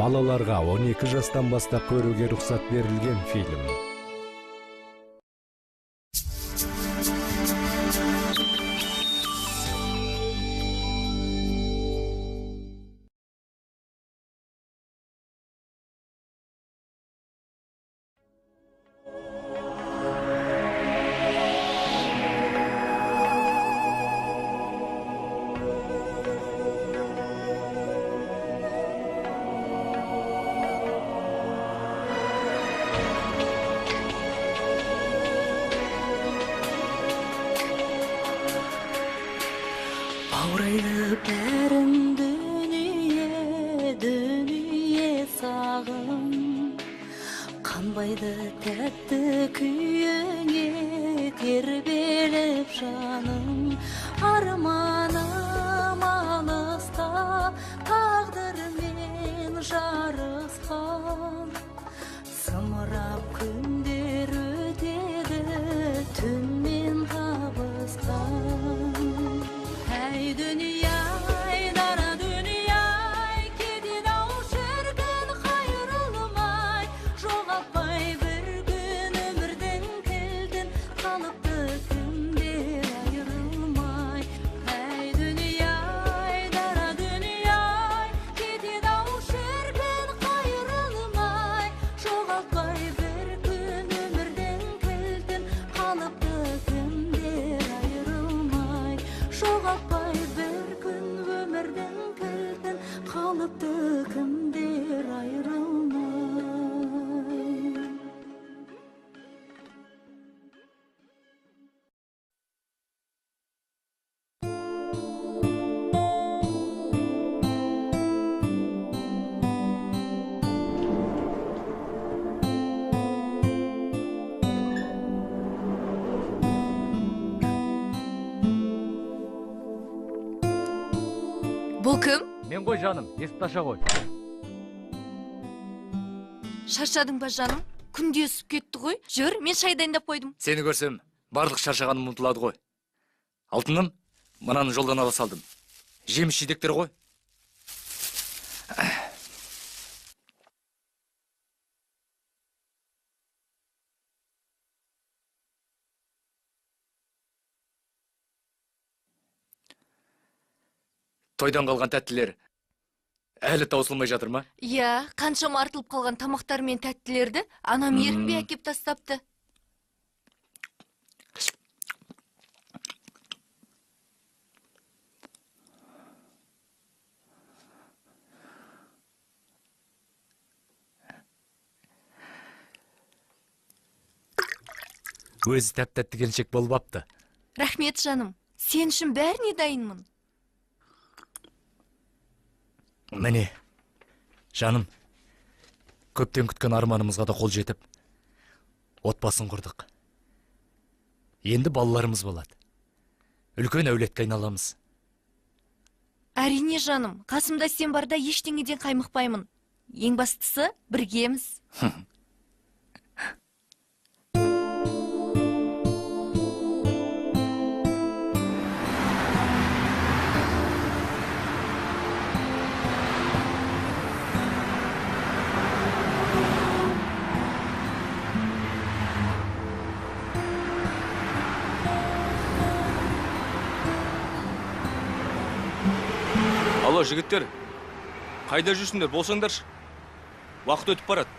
Балаларга 12 жастан баштап көрүүгө уруксат берилген фильм. Auraylı bәрін дүние сағым, қанбайды тәтті күйіңе тербеліп жаным. Арманым алыста, тағдырмен жарысқан, сымырап күндер өтеді, түнмен қабысқан. Ey dünyay, dara dünyay, ketedi-ау шіркін қайрылмай, жоғалтпай бір күн өмірдің кілтін, қалыпты күндер айырылмай. Ey dünyay, dara dünyay, кетеді-ау шіркін қайрылмай, жоғалтпай бір күн өмірдің кілтін, қалыпты күндер айырылмай. Жоғалтпай бір күн өмірдің кілтін, қалыпты күндер айырылмай. Бұл кім? Мен ғой жаным, есіп таша ғой. Шаршадың ба жаным? Күнде өсіп кетті ғой. Жүр, мен шай дайындап қойдым. Сені көрсем, барлық шаршағаным ұмытылады ғой. Алтыным, мынаны жолдан ала салдым. Жеміс жидектер ғой. Тойдан қалған тәттілер әлі таусылмай жатыр ма? Иә, қаншама артылып қалған тамақтар мен тәттілерді анам ерінбей әкеп тастапты. Өзі тәп-тәтті келіншек болып апты. Рахмет жаным, сен үшін бәріне дайынмын. Міне, жаным, көптен күткен арманымызға да қол жетіп, отбасын құрдық. Енді балаларымыз болады. Үлкен әулетке айналамыз. Әрине жаным, қасымда сен барда ештеңеден қаймықпаймын. Ең бастысы, біргеміз. Алло, жігіттер, қайда жүрсіңдер, болсаңдаршы. Уақыт өтіп барады.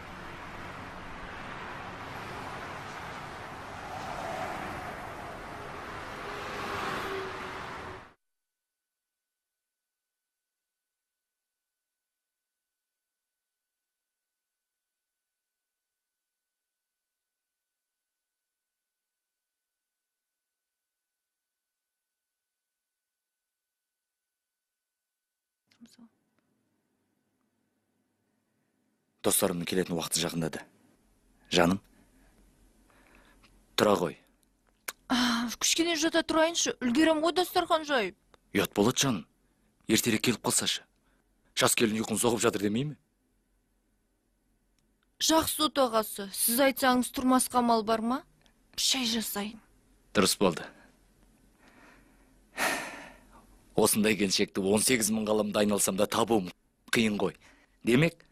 Достарымның келетін уақыты жақындады. Жаным, тұра ғой. Күшкене жата тұрайыншы, үлгерем ғой дастархан жайып. Ұят болады жаным. Ертерек келіп қалсашы. Жас келін ұйқын соғып жатыр демей ме? Жақсы отағасы, сіз айтсаңыз тұрмасқа мал бар ма? Шай жасайын. Дұрыс болды. Осындай келіншекті 18 мың ғаламда айналсам да табуым қиын ғой. Демек,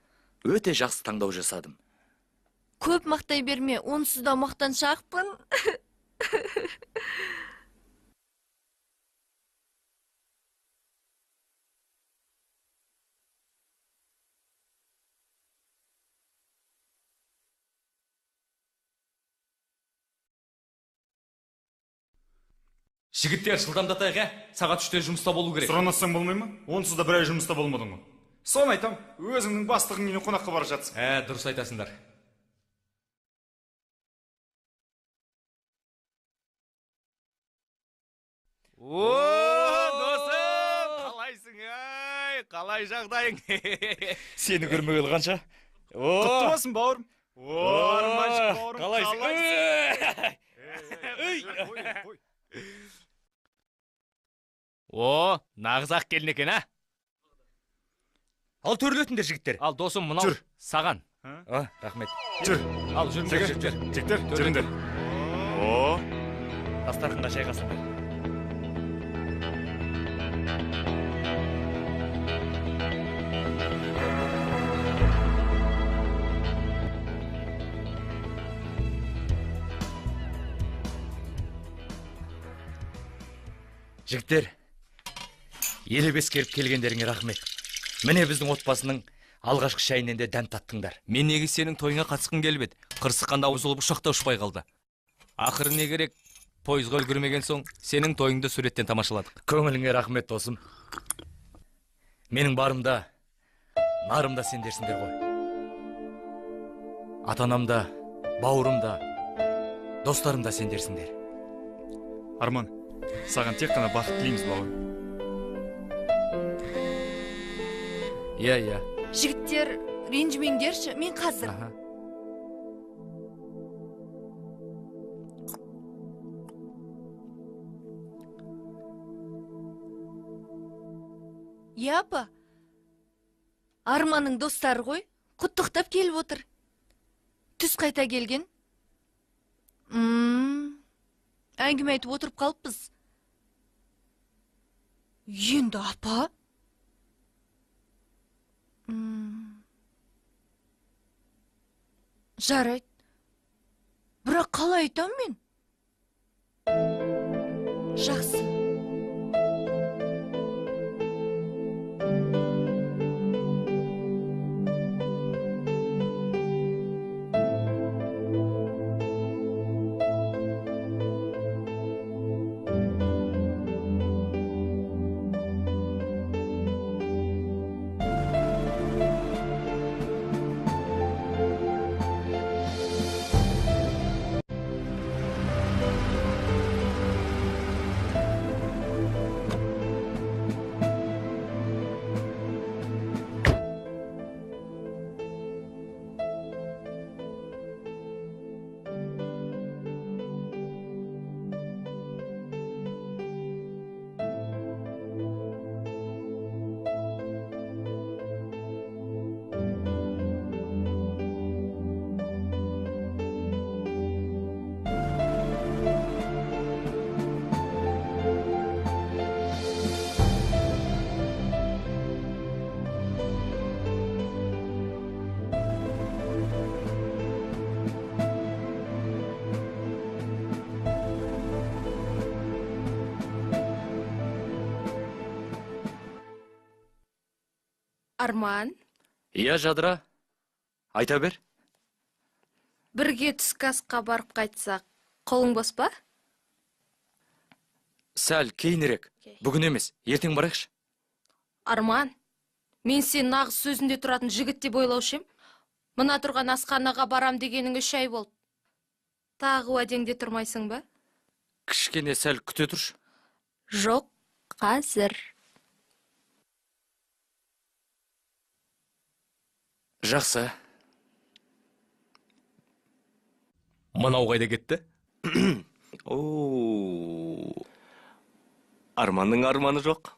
өте жақсы таңдау жасадым. Көп мақтай берме, онсыз да мақтаншақпын. Жігіттер, жылдамдатайық, сағат 3-те жұмыста болу керек. Сұранасаң болмай ма? Онсыз да бір ай жұмыста болмадың ғой. Соны айтам, өзіңнің бастығың үйіне қонаққа бара жатсың. Дұрыс айтасыңдар. Досым, қалайсың, қалай жағдайың? Сені көрмегелі қанша? Құтты болсын, бауырым. Арманшық бауырым, қалайсың? Нағыз ақ келін екен, а? Ал төрілетіндер жігіттер. Ал досым, мұнау саған. Рахмет. Жүр. Ал жүріңдер, жігіттер. Жігіттер, жүріңдер. Дастарханға жайғасыңдар. Жігіттер, елебес келіп келгендеріңе рахмет. Міне біздің отбасының алғашқы шайынан да дәм таттыңдар. Мен неге сенің тойыңа қатысқым келіп еді. Қырсыққанда ауызылып ұшақта ұшпай қалды. Ақыры не керек? Пойызға үлгермеген соң сенің тойыңды суреттен тамашаладық. Көңіліңе рахмет, досым. Менің барымда, нарымда сендерсіңдер ғой. Атанамда, бауырымда, достарымда сендерсіңдер. Арман, саған тек қана бақыт тілейміз, бауырым. Иә. Жігіттер, ренжімеңдерші, мен қазір. Апа, Арманның достары ғой, құттықтап келіп отыр. Түс қайта келген. Әңгіме айтып отырып қалыппыз. Енді апа? Жарайды. Бірақ қалай айтам мен? Жақсы. Арман, Иә, Жадыра, айта бер. бірге түскі асқа барып қайтсақ, қолың бос па? Сәл кейінірек. Бүгін емес, ертең барайықшы. Арман, мен сен нағыз сөзінде тұратын жігіт деп ойлаушы ем. Мына тұрған асханаға барам дегенің 3 ай болды. Тағы уәдеңде тұрмайсың ба? Кішкене сәл күте тұршы. Жоқ, қазір. Жақсы. Мынау қайда кетті? Арманның арманы жоқ.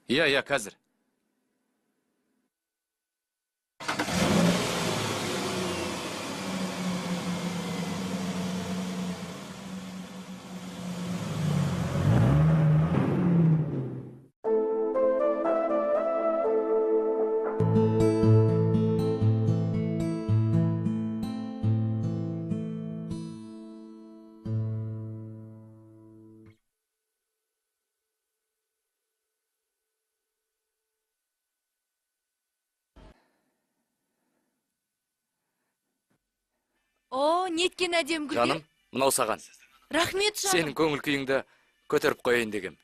Иә, қазір. О, неткен әдем гүл. Жаным, мынау саған. Рахмет, жаным. Сенің көңіл күйіңді көтеріп қояйын дегем.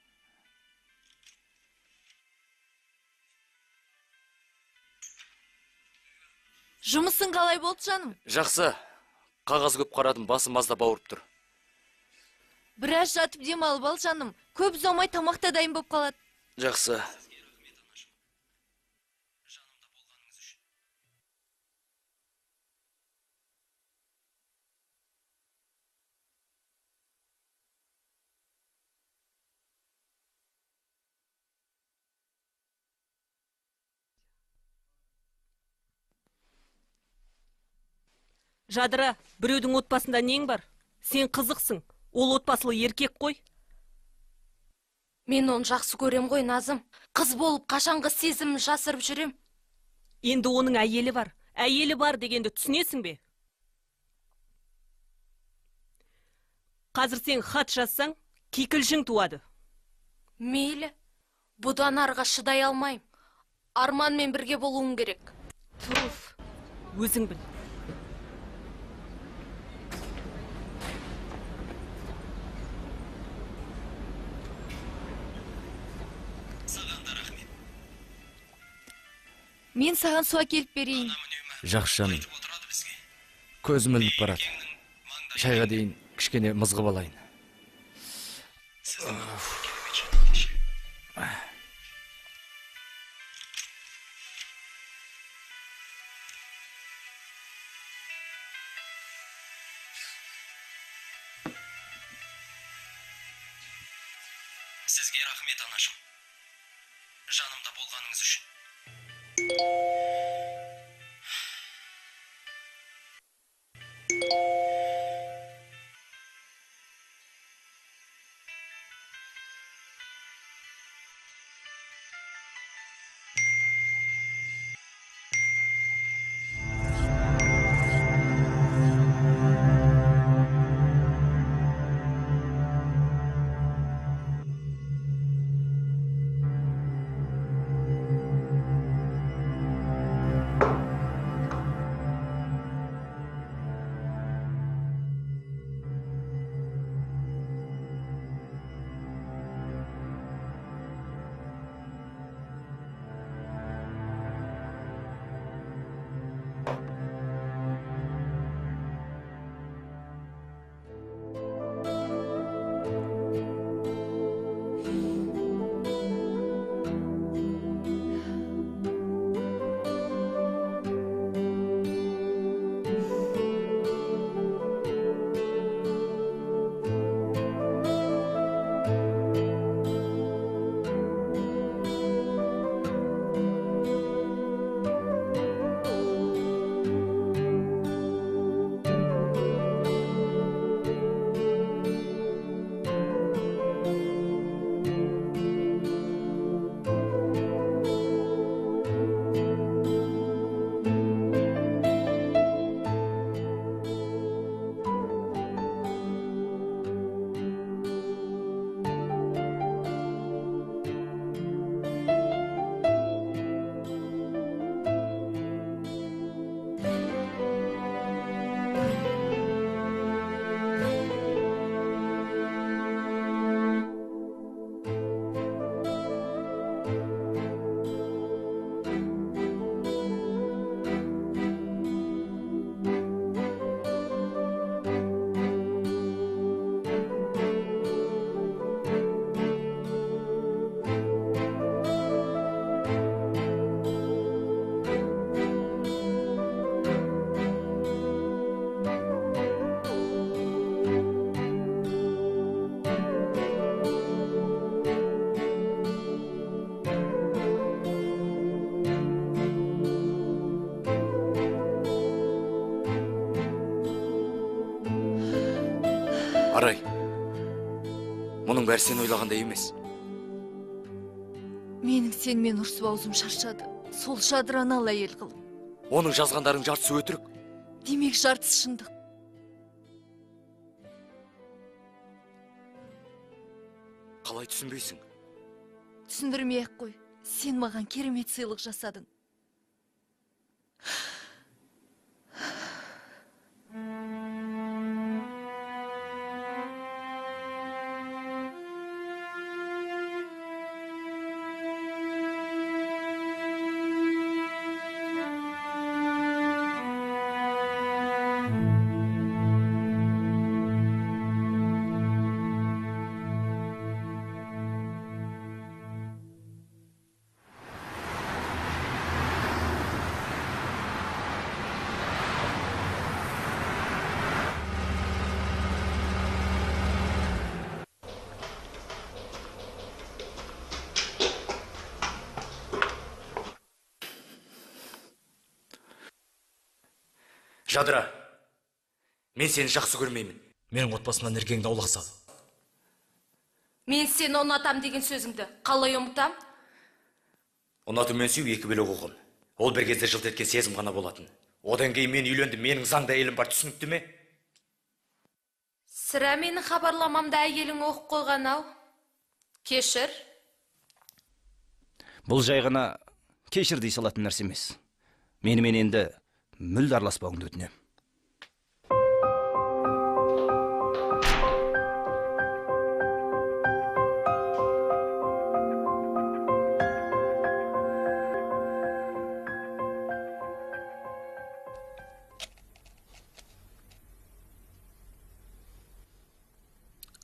Жұмысың қалай болды, жаным? Жақсы. Қағаз көп қарадым, басым аздап ауырып тұр. Біраз жатып демалып ал, жаным. Көп ұзамай тамақ та дайын болып қалады. Жақсы. Жадыра, біреудің отбасында нең бар? Сен қызықсың, ол отбасылы еркек қой. Мен оны жақсы көрем ғой, Назым. Қыз болып қашанғы сезімін жасырып жүрем. Енді оның әйелі бар. Әйелі бар дегенді түсінесің бе? Қазір сен хат жазсаң, кикілжің туады. Мейлі, бұдан арға шыдай алмайым. Арманмен бірге болуым керек. Туф, өзің біл. Мен саған су әкеліп берейін. Жақсы, жаным. Көзім ілініп барады. Шайға дейін кішкене мызғып алайын. Сізге рахмет, анашым. Жанымда болғаныңыз үшін. Арай, мұның бәрі сен ойлағандай емес. Менің сенімен ұрсып аузым шаршады. Сол жадыраны ал әйел қыл. Оның жазғандарың жартысы өтірік. Демек жартысы шындық. Қалай түсінбейсің? Түсіндірмей-ақ қой. Сен маған керемет сыйлық жасадың. Жадыра, мен сені жақсы көрмеймін. Менің отбасымнан еркеңді аулақ сал. Мен сені ұнатам деген сөзіңді қалай ұмытам? Ұнату мен сүю екі бөлек ұғым. Ол бір кезде жылт еткен сезім ғана болатын. Одан кейін мен үйлендім, менің заңда әйелім бар, түсінікті ме? Сірә менің хабарламамда әйелің оқып қойған ау. Кешір. Бұл жай ғана кешір дей салатын нәрсе емес. Менімен енді мүлде араласпауыңды өтінем.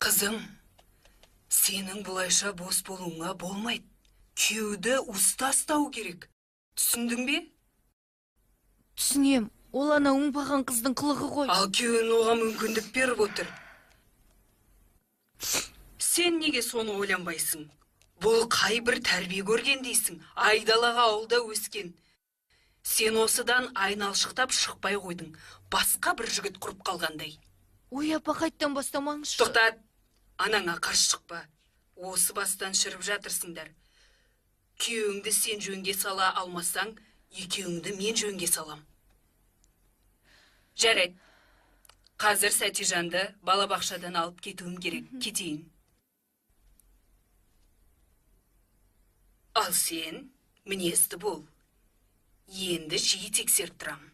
Қызым, сенің бұлайша бос болуыңа болмайды. Күйеуді уста ұстау керек. Түсіндің бе? Түсінем, ол ана оңбаған қыздың қылығы ғой. Ал күйеуің оған мүмкіндік беріп отыр. Сен неге соны ойланбайсың? Бұл қай бір тәрбие көрген дейсің, айдалаға ауылда өскен. Сен осыдан айналшықтап шықпай қойдың, басқа бір жігіт құрып қалғандай. Ой, апа, қайттан бастамаңызшы. Тоқтат, анаңа қарсы шықпа. Осы бастан шіріп жатырсыңдар. Күйеуіңді сен жөнге сала алмасаң, екеуіңді мен жөнге салам. Жарайды. Қазір Сәтижанды балабақшадан алып кетуім керек. Кетейін. Ал сен мінезді бол. Енді жиі тексеріп тұрам.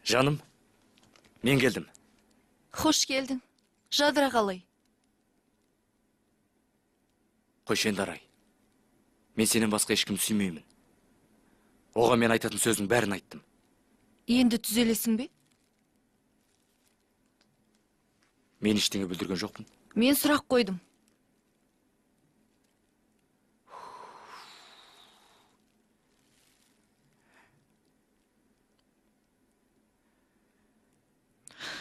Жаным, мен келдім. Хош келдің. Жадыра қалай? Қойшы енді Арай. Мен сенен басқа ешкім сүймеймін. Оған мен айтатын сөздің бәрін айттым. Енді түзелесің бе? Мен ештеңе бүлдірген жоқпын. Мен сұрақ қойдым.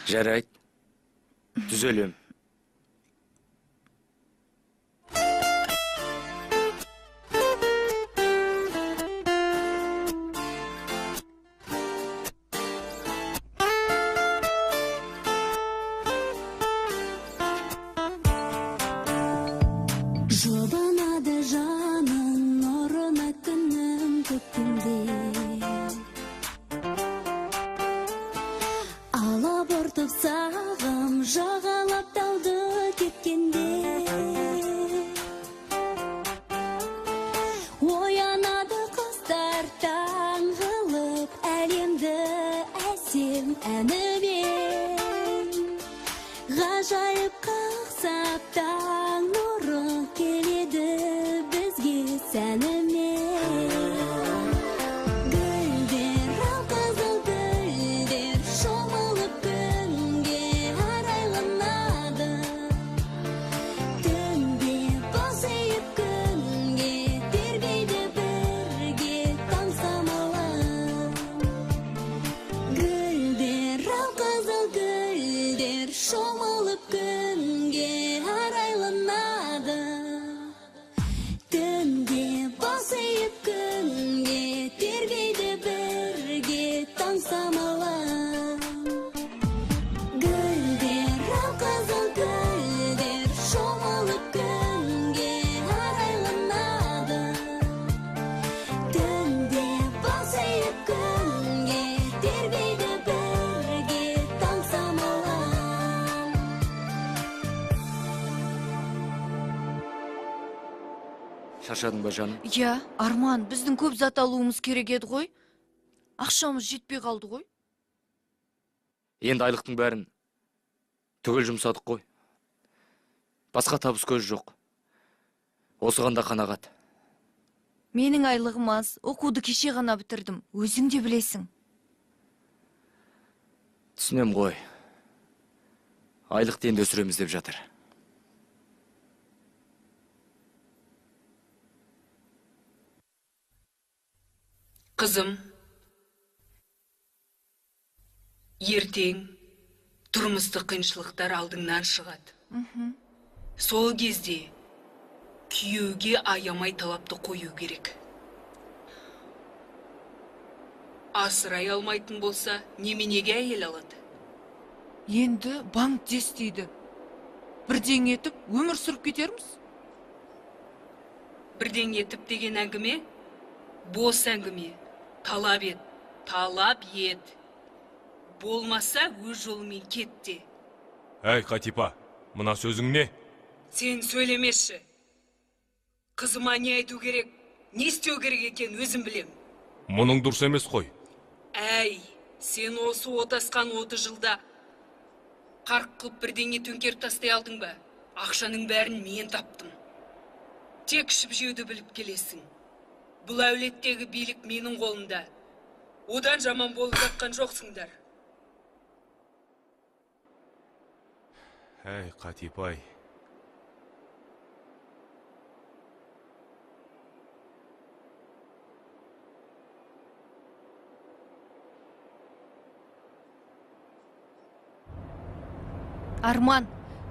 Жарайды. Түзелем. Жұбанады жаның нұрына күнім көктемде. Алабортып сағым жағалап тауды кеткенде. Оянады қыздар таңғылып әлемді әсем әнімен. Ғажайып қақсап таң нұры келеді бізге сәнімен. Гүлдер, алқызыл гүлдер шомылып күнге арайланады. Түнде босайып күнге тербейді бірге таң самалы. Гүлдер, алқызыл гүлдер шомылып күнге арайланады. Түнде босайып күнге тербейді бірге таң самалы. Гүлдер, алқызыл гүлдер шомылып күнге арайланады. Түнде босайып күнге тербейді бірге таң самалы. Шаршадың ба жаным? Я, Арман, біздің көп зат алуымыз керек еді ғой. Ақшамыз жетпей қалды ғой. Енді айлықтың бәрін түгел жұмсадық қой. Басқа табыс көз жоқ. Осыған да қанағат. Менің айлығым аз, оқуды кеше ғана бітірдім. Өзің де білесің. Түсінем ғой. айлықты енді өсіреміз деп жатыр. Қызым, ертең тұрмыстық қиыншылықтар алдыңнан шығады. Сол кезде күйеуге аямай талапты қою керек. Асырай алмайтын болса, неменеге әйел алады? Енді банк істейді. Бірден етіп, өмір сүріп кетерміз. Бірден етіп деген әңгіме, бос әңгіме. Талап ет. Болмаса өз жолымен кетті. Әй, Қатипа, мына сөзің не? Сен сөйлемеші. Қызыма не айту керек, не істеу керек екен өзім білем. Мұның дұрыс емес қой. Әй, сен осы отасқан 30 жылда қарқ қылып бірдеңе төңкеріп тастай алдың ба? Ақшаның бәрін мен таптым. Тек ішіп жеуді біліп келесің. Бұл әулеттегі билік менің қолымда. Одан жаман болып жатқан жоқсыңдар. Әй, Қатипай. Арман,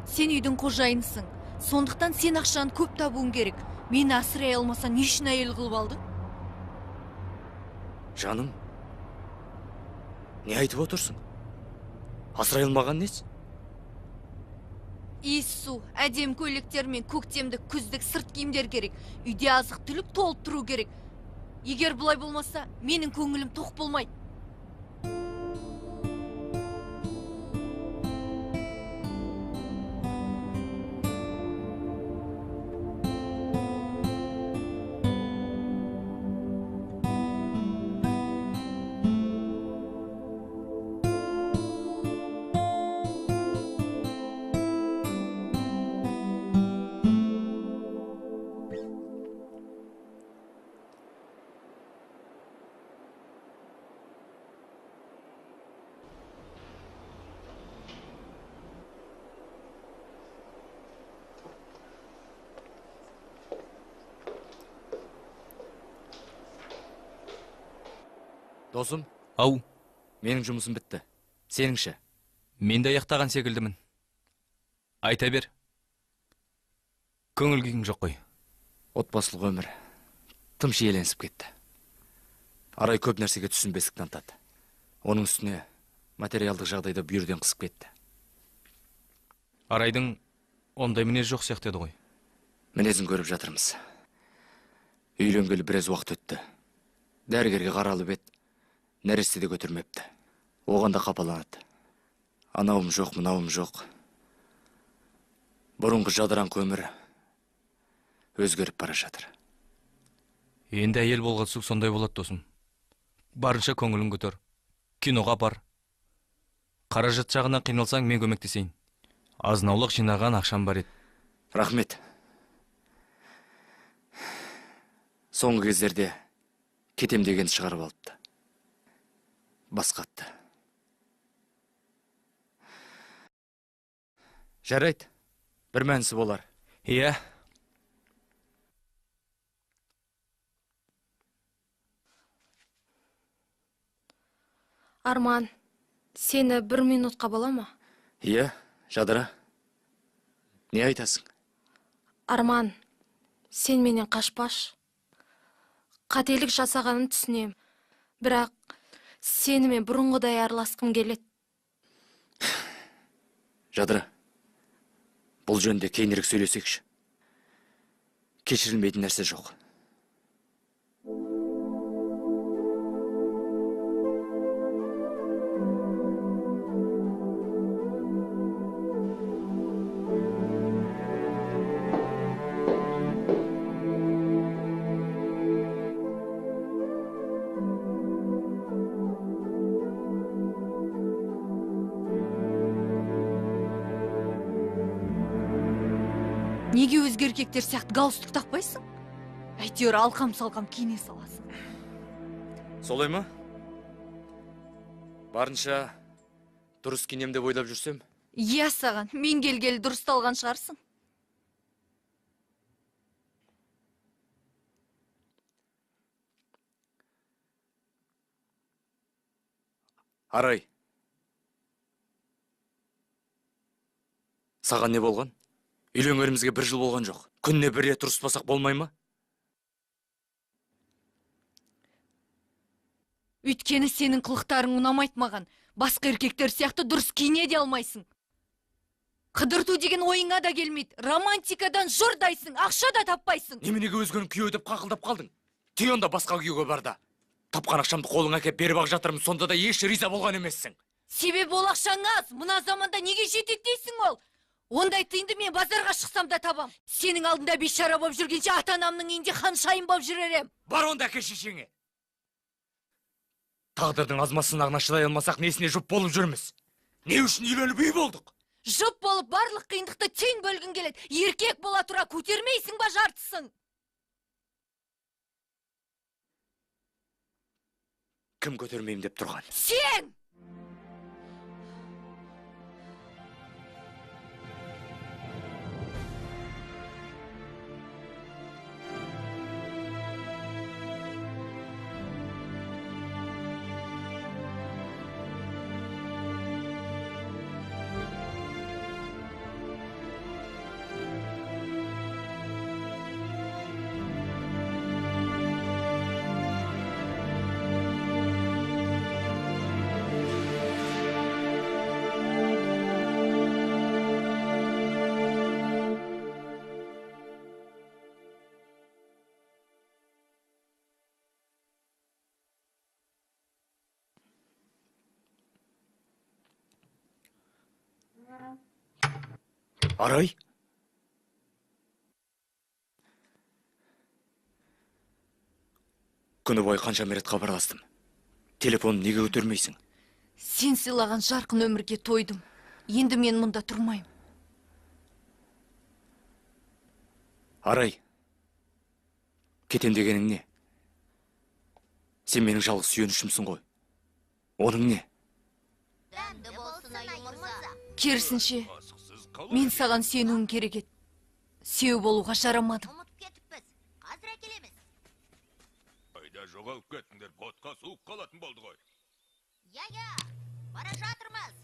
сен үйдің қожайынсың. Сондықтан сен ақшаны көп табуың керек. Мені асырай алмасаң, не үшін әйел қылып алдың? Жаным, не айтып отырсың? Асырай алмаған несі? Иіссу, әдем көйлектер мен көктемдік, күздік сырт киімдер керек. Үйде азық түлік толып тұру керек. Егер бұлай болмаса, менің көңілім тоқ болмайды. Досым, Ау, менің жұмысым бітті. Сеніңше? мен де аяқтаған секілдімін. Айта бер. Көңіл күйің жоқ қой. Отбасылық өмір тым шиеленісіп кетті. Арай көп нәрсеге түсінбестік танытады. Оның үстіне материалдық жағдайда бүйірден қысып кетті. Арайдың ондай мінез жоқ сияқты еді ғой. Мінезін көріп жатырмыз. Үйленгелі біраз уақыт өтті. Дәрігерге қаралып еді. Нәресте де көтермепті. Оған да қапаланады. Анауым жоқ, мынауым жоқ. Бұрынғы жадыраңқы өмір өзгеріп бара жатыр. Енді әйел болған соң сондай болады, досым. Барынша көңілін көтер. Киноға бар. Қаражат жағынан қиналсаң, мен көмектесейін. Азынаулық жинаған ақшам бар еді. Рахмет. Соңғы кездерде кетем деген шығарып алыпты. Басқатты. Жарайды. Бір мәнісі болар. Иә. Арман, сені 1 минутқа бола ма? Иә, Жадыра. Не айтасың? Арман, сен менен қашпаш. Қателік жасағанын түсінем. Бірақ сенімен бұрынғыдай араласқым келеді. Жадыра, бұл жөнде кейінірек сөйлесекші. Кешірілмейтін нәрсе жоқ. Неге өзге еркектер сияқты галстук тақпайсың? Әйтеуір алқам-салқам киіне саласың. Солай ма? Барынша дұрыс киінем деп ойлап жүрсем, Иә саған, мен келгелі дұрысталған шығарсың. Арай. Саған не болған? Үйленгенімізге 1 жыл болған жоқ. Күніне 1 рет ұрыспасақ болмай ма? Өйткені сенің қылықтарың ұнамайды маған. Басқа еркектер сияқты дұрыс киіне де алмайсың. Қыдырту деген ойыңа да келмейді. Романтикадан жұрдайсың, ақша да таппайсың. Неменеге өзгенің күйеуі деп қақылдап қалдың? Тион да басқа күйеуге барды. Тапқан ақшамды қолыңа әкеп беріп ақ жатырмын, сонда да еш риза болған емессің. Себебі ол ақшаң аз, мына заманда неге жетеді дейсің ол? Ондай тиынды мен базарға шықсам да табам. Сенің алдында бейшара болып жүргенше ата-анамның үйінде ханшайым болып жүререм. Бар онда әке шешеңе. Тағдырдың азма сынағына шыдай алмасақ, несіне жұп болып жүрміз? Не үшін үйленіп үй болдық? Жұп болып барлық қиындықты тең бөлгін келеді. Еркек бола тұра көтермейсің ба жартысын? Кім көтермеймін деп тұрған? Сен! Арай? Күні бойы қанша рет хабарластым. Телефонын неге көтермейсің? Сен сыйлаған жарқын өмірге тойдым. Енді мен мұнда тұрмайым. Арай, кетем дегенің не? Сен менің жалғыз сүйенішімсің ғой. Оның не? Керісінше, мен саған сенуім керек еді. Сеу болуға жарамадым. Айда жоғалып кеттіңдер, ботқа суып қалатын болды ғой. Я, бара жатырмыз.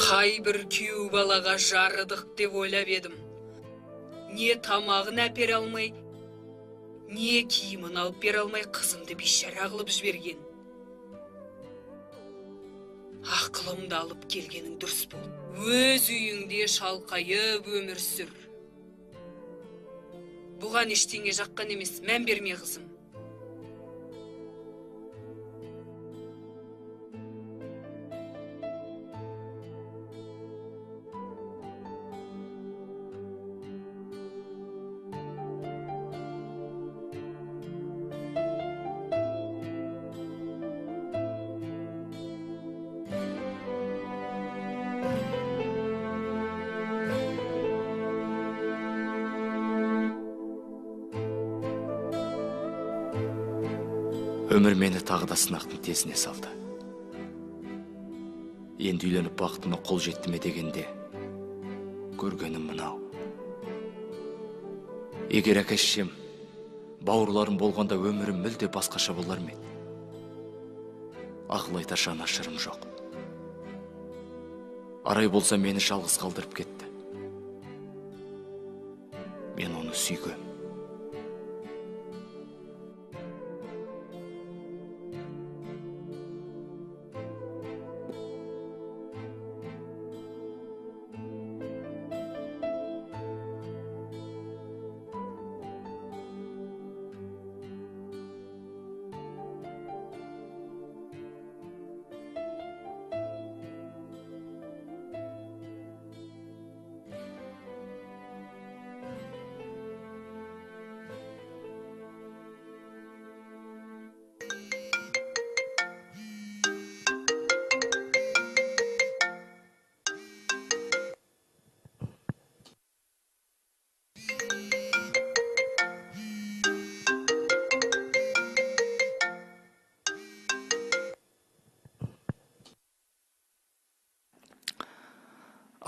Қайбір күйеу балаға жарыдық деп ойлап едім. Не тамағын әпере алмай, не киімін алып бере алмай қызымды бейшара қылып жіберген. Ақылымды алып келгенің дұрыс бол. Өз үйіңде шалқайып өмір сүр. Бұған ештеңе жаққан емес, мән берме қызым. Өмір мені тағы да сынақтың тесіне салды. Енді үйленіп бақытыма қол жетті ме дегенде, көргенім мынау. Егер әке-шешем, бауырларым болғанда өмірім мүлде басқаша болар ма еді? Ақыл айтар жанашырым жоқ. Арай болса мені жалғыз қалдырып кетті. Мен оны сүйгем.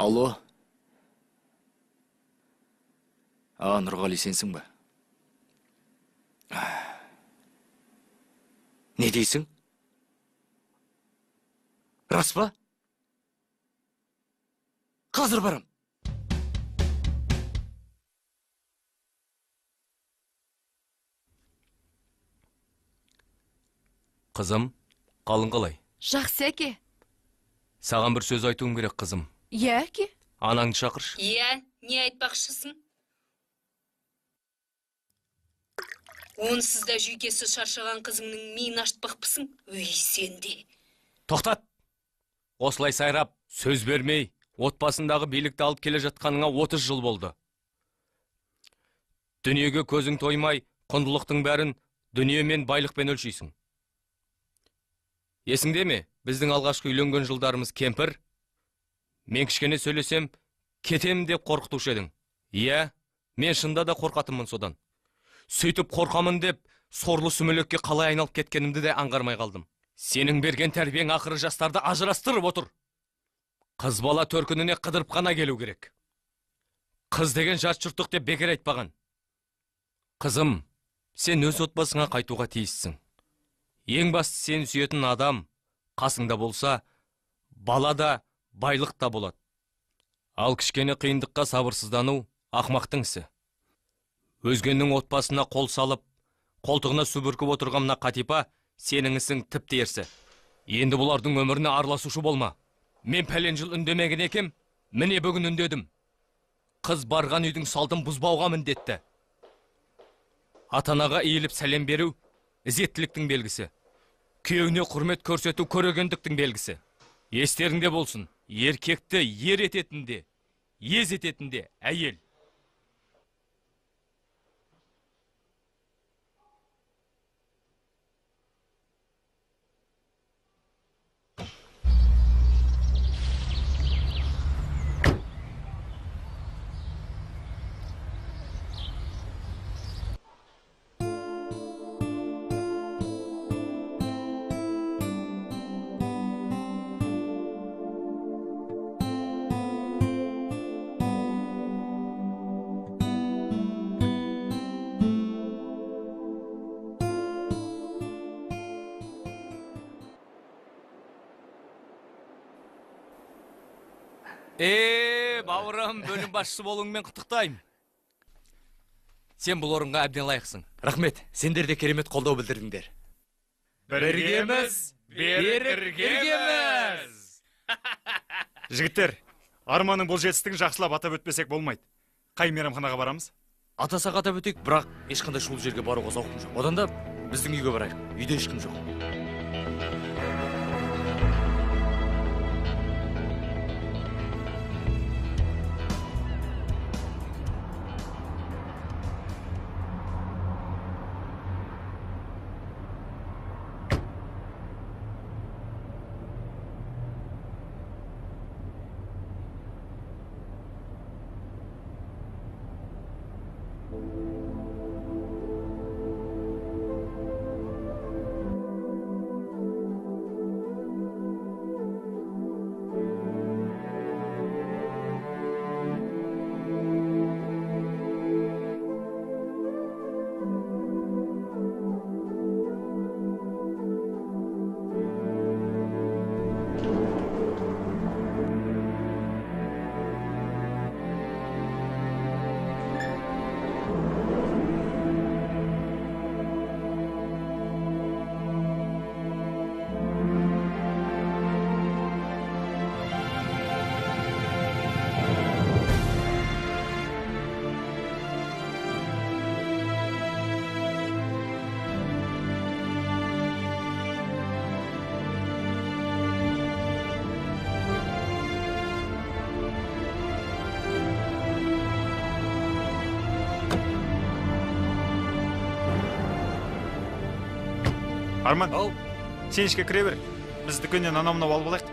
Алло. Нұрғали, сенсің ба? Не дейсің? Рас па? Қазір барам. Қызым, қалың қалай? Жақсы әке. Саған бір сөз айтуым керек, қызым. Иә әке. Анаңды шақыршы. Иә, не айтпақшысың? Онсыз да жүйкесі шаршаған қызыңның миын аштпақпысың? Өй, сенде. Тоқтат! Осылай сайрап, сөз бермей, отбасындағы билікті алып келе жатқаныңа 30 жыл болды. Дүниеге көзің тоймай, құндылықтың бәрін дүние мен байлықпен өлшейсің. Есіңде ме? Біздің алғашқы үйленген жылдарымыз кемпір. Мен кішкене сөйлесем, кетем деп қорқытушы едің. Иә, мен шында да қорқатынмын содан. Сөйтіп қорқамын деп, сорлы сүмелекке қалай айналып кеткенімді де аңғармай қалдым. Сенің берген тәрбиең ақыры жастарды ажырастырып отыр. Қыз бала төркініне қыдырып қана келу керек. Қыз деген жат жұрттық деп бекер айтпаған. Қызым, сен өз отбасыңа қайтуға тиіссің. Ең басты сен сүйетін адам қасыңда болса, бала да, байлық та болады. Ал кішкене қиындыққа сабырсыздану ақмақтың ісі. Өзгеннің отбасына қол салып, қолтығына су бүркіп отырған мына Қатипа сенің ісің тіпті ерсі. Енді бұлардың өміріне араласушы болма. Мен пәлен жыл үндемеген екем, міне бүгін үндедім. Қыз барған үйдің салтын бұзбауға міндетті. Атанаға иіліп сәлем беру ізеттіліктің белгісі. Күйеуіне құрмет көрсету көрегендіктің белгісі. Естеріңде болсын, еркекті ер ететінде, ез ететінде әйел. Бауырым, бөлім басшысы болуыңмен құттықтаймын. Сен бұл орынға әбден лайықсың. Рахмет, сендер де керемет қолдау білдірдіңдер. Біргеміз, біргеміз. Жігіттер, Арманның бұл жетістігін жақсылап атап өтпесек болмайды. Қай мейрамханаға барамыз? Атасақ атап өтейік, бірақ ешқандай шул жерге баруға зауқым жоқ. Одан да біздің үйге барайық. Үйде ешкім жоқ. Арман, сен ішке кіре бер. Біз дүкеннен анау-мынау алып алайық.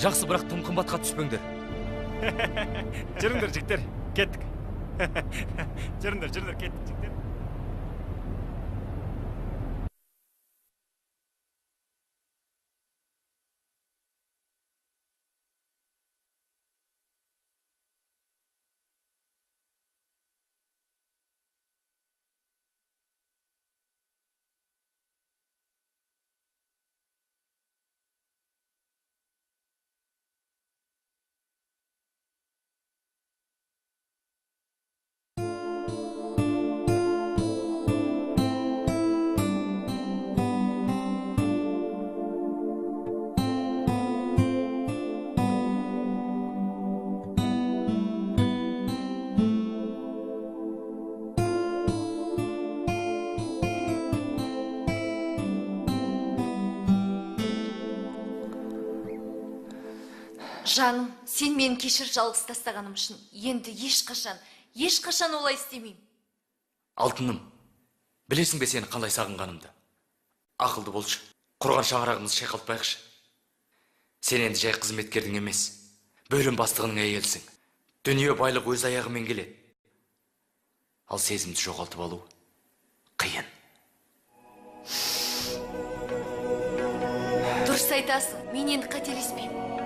Жақсы, бірақ тым қымбатқа түспеңдер. Жүріңдер, жігіттер, кеттік. Жүріңдер, кеттік, жігіттер. Жаным, сен мені кешір жалғыз тастағаным үшін. Енді ешқашан олай істемеймін. Алтыным, білесің бе сені қандай сағынғанымды? Ақылды болшы, құрған шаңырағымызды шайқалтпайықшы. Сен енді жай қызметкердің емес, бөлім бастығының әйелсің. Дүние байлық өз аяғымен келеді. Ал сезімді жоғалтып алу қиын. Дұрыс айтасың, мен енді қателеспеймін.